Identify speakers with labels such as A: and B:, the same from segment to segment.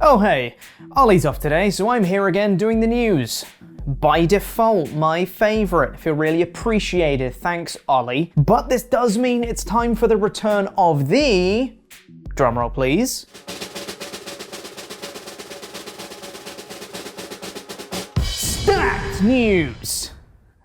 A: Oh hey, Ollie's off today, so I'm here again doing the news. By default, my favourite. Feel really appreciated, thanks Ollie. But this does mean it's time for the return of the... drumroll please. Stacked news!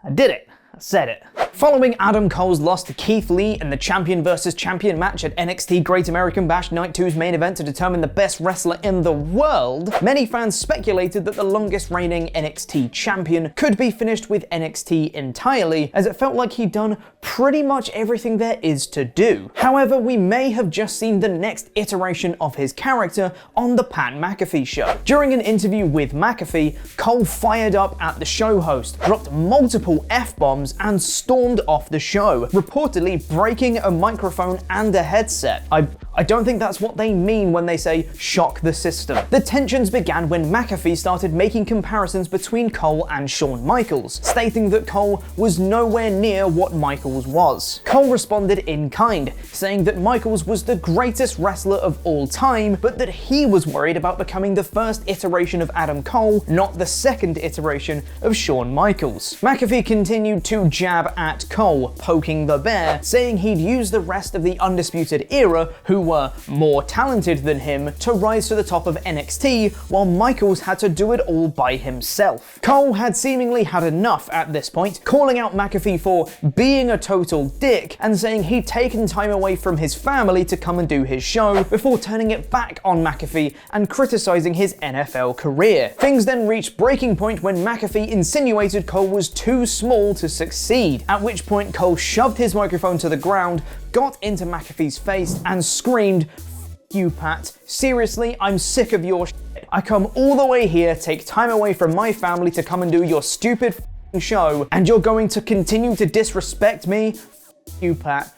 A: I did it. I said it. Following Adam Cole's loss to Keith Lee in the champion vs champion match at NXT Great American Bash Night 2's main event to determine the best wrestler in the world, many fans speculated that the longest reigning NXT champion could be finished with NXT entirely, as it felt like he'd done pretty much everything there is to do. However, we may have just seen the next iteration of his character on the Pat McAfee show. During an interview with McAfee, Cole fired up at the show host, dropped multiple F-bombs, and stormed off the show, reportedly breaking a microphone and a headset. I don't think that's what they mean when they say shock the system. The tensions began when McAfee started making comparisons between Cole and Shawn Michaels, stating that Cole was nowhere near what Michaels was. Cole responded in kind, saying that Michaels was the greatest wrestler of all time, but that he was worried about becoming the first iteration of Adam Cole, not the second iteration of Shawn Michaels. McAfee continued to jab at Cole, poking the bear, saying he'd use the rest of the Undisputed Era, who were more talented than him, to rise to the top of NXT, while Michaels had to do it all by himself. Cole had seemingly had enough at this point, calling out McAfee for being a total dick and saying he'd taken time away from his family to come and do his show, before turning it back on McAfee and criticizing his NFL career. Things then reached breaking point when McAfee insinuated Cole was too small to succeed, at which point Cole shoved his microphone to the ground, got into McAfee's face, and screamed, "F you, Pat. Seriously, I'm sick of your shit. I come all the way here, take time away from my family to come and do your stupid f***ing show, and you're going to continue to disrespect me? F you, Pat.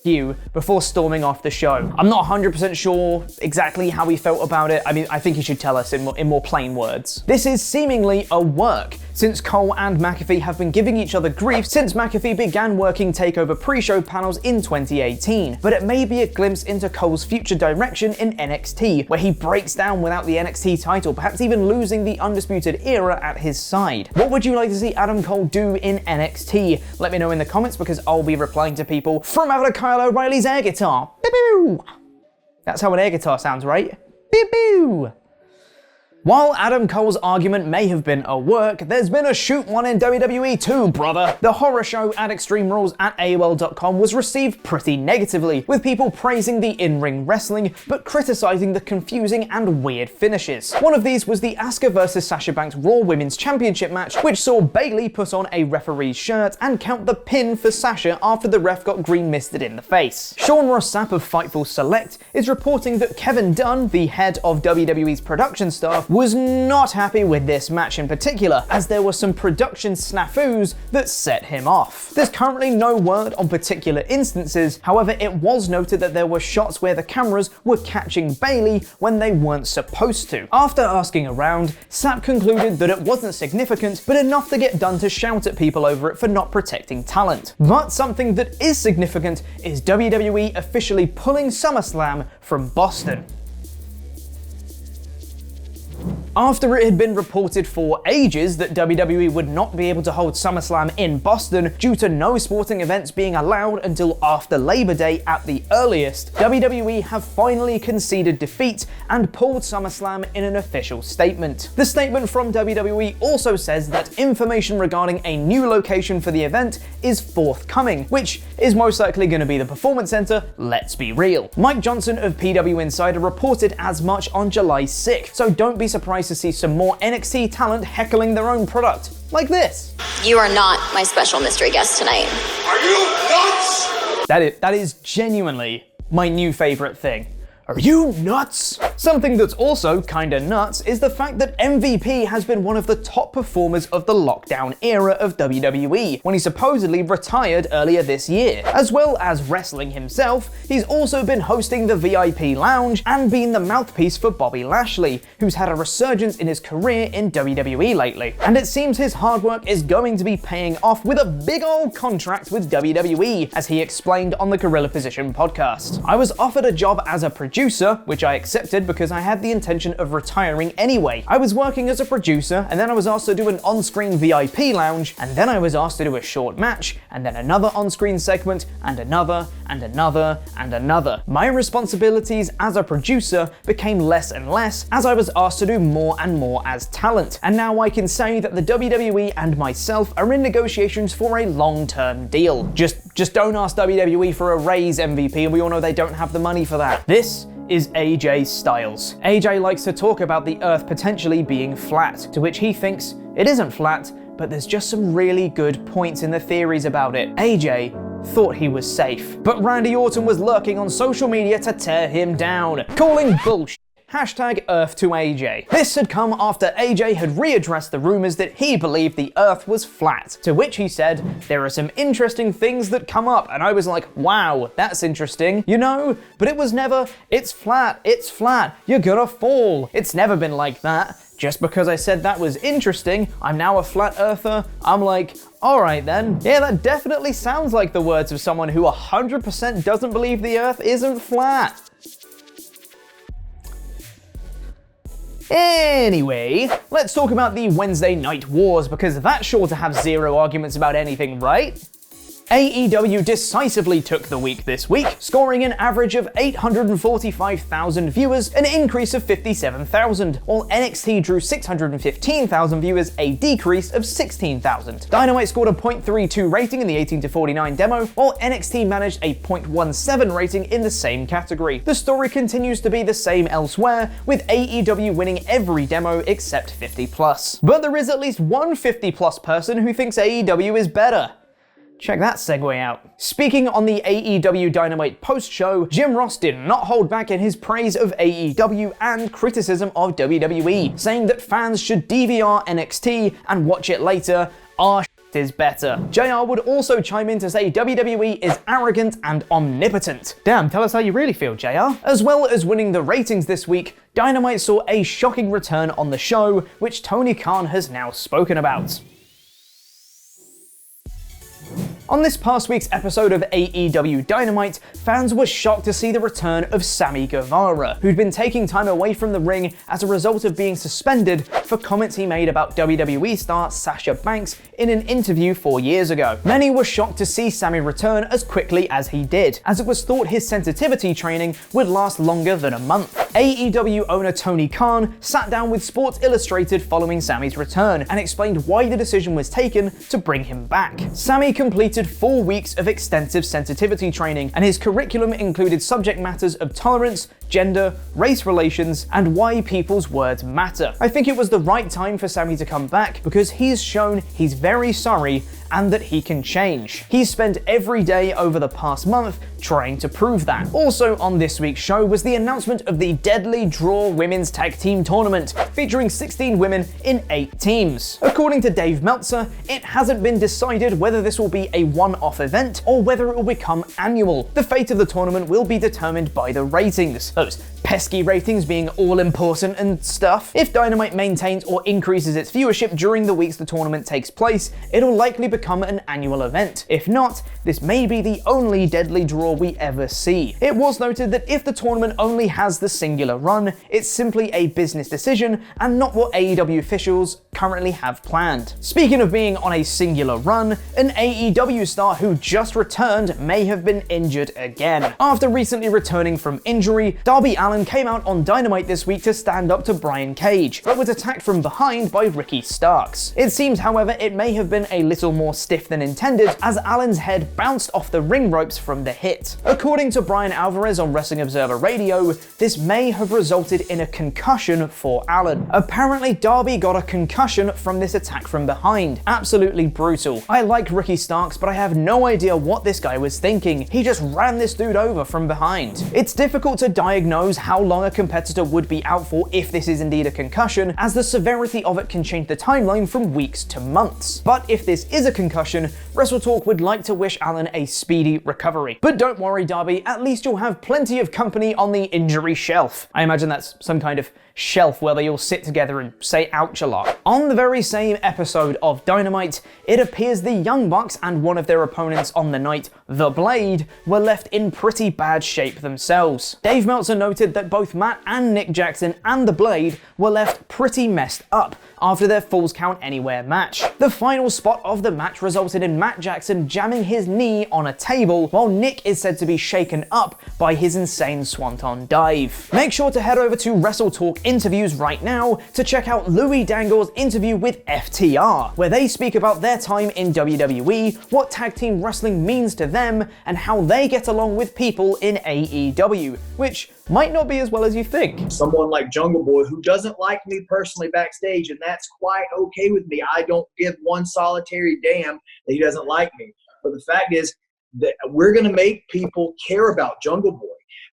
A: You," before storming off the show. I'm not 100% sure exactly how he felt about it. I mean, I think he should tell us in more plain words. This is seemingly a work, since Cole and McAfee have been giving each other grief since McAfee began working TakeOver pre-show panels in 2018, but it may be a glimpse into Cole's future direction in NXT, where he breaks down without the NXT title, perhaps even losing the Undisputed Era at his side. What would you like to see Adam Cole do in NXT? Let me know in the comments, because I'll be replying to people from out of Kyle O'Reilly's air guitar. Boo-boo! That's how an air guitar sounds, right? Boo-boo! While Adam Cole's argument may have been a work, there's been a shoot one in WWE too, brother. The horror show at Extreme Rules at AOL.com was received pretty negatively, with people praising the in-ring wrestling, but criticizing the confusing and weird finishes. One of these was the Asuka vs Sasha Banks Raw Women's Championship match, which saw Bayley put on a referee's shirt and count the pin for Sasha after the ref got green misted in the face. Sean Ross Sapp of Fightful Select is reporting that Kevin Dunn, the head of WWE's production staff, was not happy with this match in particular, as there were some production snafus that set him off. There's currently no word on particular instances, however it was noted that there were shots where the cameras were catching Bayley when they weren't supposed to. After asking around, Sapp concluded that it wasn't significant, but enough to get Dunn to shout at people over it for not protecting talent. But something that is significant is WWE officially pulling SummerSlam from Boston. After it had been reported for ages that WWE would not be able to hold SummerSlam in Boston due to no sporting events being allowed until after Labor Day at the earliest, WWE have finally conceded defeat and pulled SummerSlam in an official statement. The statement from WWE also says that information regarding a new location for the event is forthcoming, which is most likely going to be the Performance Center, let's be real. Mike Johnson of PW Insider reported as much on July 6th, so don't be surprised to see some more NXT talent heckling their own product, like this.
B: You are not my special mystery guest tonight.
C: Are you nuts?
A: That is genuinely my new favorite thing. Are you nuts? Something that's also kinda nuts is the fact that MVP has been one of the top performers of the lockdown era of WWE, when he supposedly retired earlier this year. As well as wrestling himself, he's also been hosting the VIP Lounge and been the mouthpiece for Bobby Lashley, who's had a resurgence in his career in WWE lately. And it seems his hard work is going to be paying off with a big old contract with WWE, as he explained on the Gorilla Position podcast. I was offered a job as a producer producer, which I accepted because I had the intention of retiring anyway. I was working as a producer, and then I was asked to do an on-screen VIP lounge, and then I was asked to do a short match, and then another on-screen segment, and another, and another, and another. My responsibilities as a producer became less and less as I was asked to do more and more as talent. And now I can say that the WWE and myself are in negotiations for a long-term deal. Just don't ask WWE for a raise, MVP, and we all know they don't have the money for that. This is AJ Styles. AJ likes to talk about the Earth potentially being flat, to which he thinks it isn't flat, but there's just some really good points in the theories about it. AJ thought he was safe, but Randy Orton was lurking on social media to tear him down, calling bullshit. Hashtag Earth to AJ. This had come after AJ had readdressed the rumors that he believed the Earth was flat, to which he said, there are some interesting things that come up, and I was like, wow, that's interesting, you know? But it was never, it's flat, you're gonna fall. It's never been like that. Just because I said that was interesting, I'm now a flat earther, I'm like, alright then. Yeah, that definitely sounds like the words of someone who 100% doesn't believe the Earth isn't flat. Anyway, let's talk about the Wednesday Night Wars, because that's sure to have zero arguments about anything, right? AEW decisively took the week this week, scoring an average of 845,000 viewers, an increase of 57,000, while NXT drew 615,000 viewers, a decrease of 16,000. Dynamite scored a .32 rating in the 18-49 demo, while NXT managed a .17 rating in the same category. The story continues to be the same elsewhere, with AEW winning every demo except 50+. But there is at least one 50+ person who thinks AEW is better. Check that segue out. Speaking on the AEW Dynamite post-show, Jim Ross did not hold back in his praise of AEW and criticism of WWE, saying that fans should DVR NXT and watch it later. Our shit is better. JR would also chime in to say WWE is arrogant and omnipotent. Damn, tell us how you really feel, JR. As well as winning the ratings this week, Dynamite saw a shocking return on the show, which Tony Khan has now spoken about. On this past week's episode of AEW Dynamite, fans were shocked to see the return of Sammy Guevara, who'd been taking time away from the ring as a result of being suspended for comments he made about WWE star Sasha Banks in an interview 4 years ago. Many were shocked to see Sammy return as quickly as he did, as it was thought his sensitivity training would last longer than a month. AEW owner Tony Khan sat down with Sports Illustrated following Sammy's return and explained why the decision was taken to bring him back. Sammy completed 4 weeks of extensive sensitivity training, and his curriculum included subject matters of tolerance, gender, race relations, and why people's words matter. I think it was the right time for Sammy to come back because he's shown he's very sorry and that he can change. He's spent every day over the past month trying to prove that. Also on this week's show was the announcement of the Deadly Draw Women's Tag Team Tournament, featuring 16 women in 8 teams. According to Dave Meltzer, it hasn't been decided whether this will be a one-off event or whether it will become annual. The fate of the tournament will be determined by the ratings. Those pesky ratings being all important and stuff. If Dynamite maintains or increases its viewership during the weeks the tournament takes place, it'll likely become an annual event. If not, this may be the only Deadly Draw we ever see. It was noted that if the tournament only has the singular run, it's simply a business decision and not what AEW officials currently have planned. Speaking of being on a singular run, an AEW star who just returned may have been injured again. After recently returning from injury, Darby Allin came out on Dynamite this week to stand up to Brian Cage, but was attacked from behind by Ricky Starks. It seems, however, it may have been a little more stiff than intended, as Allin's head bounced off the ring ropes from the hit. According to Brian Alvarez on Wrestling Observer Radio, this may have resulted in a concussion for Allin. Apparently, Darby got a concussion from this attack from behind. Absolutely brutal. I like Ricky Starks, but I have no idea what this guy was thinking. He just ran this dude over from behind. It's difficult to diagnose how long a competitor would be out for if this is indeed a concussion, as the severity of it can change the timeline from weeks to months. But if this is a concussion, WrestleTalk would like to wish Allin a speedy recovery. But don't worry, Darby, at least you'll have plenty of company on the injury shelf. I imagine that's some kind of shelf where they all sit together and say ouch a lot. On the very same episode of Dynamite, it appears the Young Bucks and one of their opponents on the night, The Blade, were left in pretty bad shape themselves. Dave Meltzer noted that both Matt and Nick Jackson and The Blade were left pretty messed up after their Falls Count Anywhere match. The final spot of the match resulted in Matt Jackson jamming his knee on a table, while Nick is said to be shaken up by his insane swanton dive. Make sure to head over to WrestleTalk interviews right now to check out Louis Dangle's interview with FTR, where they speak about their time in WWE, what tag team wrestling means to them, and how they get along with people in AEW, which might not be as well as you think.
D: Someone like Jungle Boy who doesn't like me personally backstage, and that's quite okay with me. I don't give one solitary damn that he doesn't like me. But the fact is that we're going to make people care about Jungle Boy.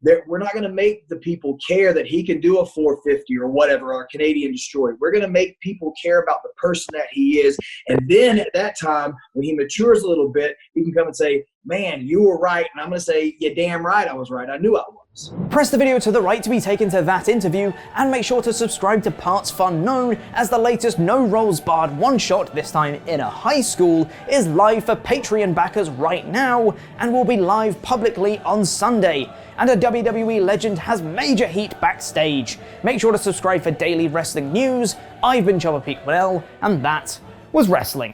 D: That we're not going to make the people care that he can do a 450 or whatever, or a Canadian Destroyer. We're going to make people care about the person that he is. And then at that time, when he matures a little bit, he can come and say, man, you were right. And I'm going to say, yeah, damn right I was right. I knew I was.
A: Press the video to the right to be taken to that interview, and make sure to subscribe to Parts Fun, known as the latest No Rolls Barred one-shot, this time in a high school, is live for Patreon backers right now, and will be live publicly on Sunday. And a WWE legend has major heat backstage. Make sure to subscribe for daily wrestling news. I've been Chopper Peak Whale, and that was wrestling.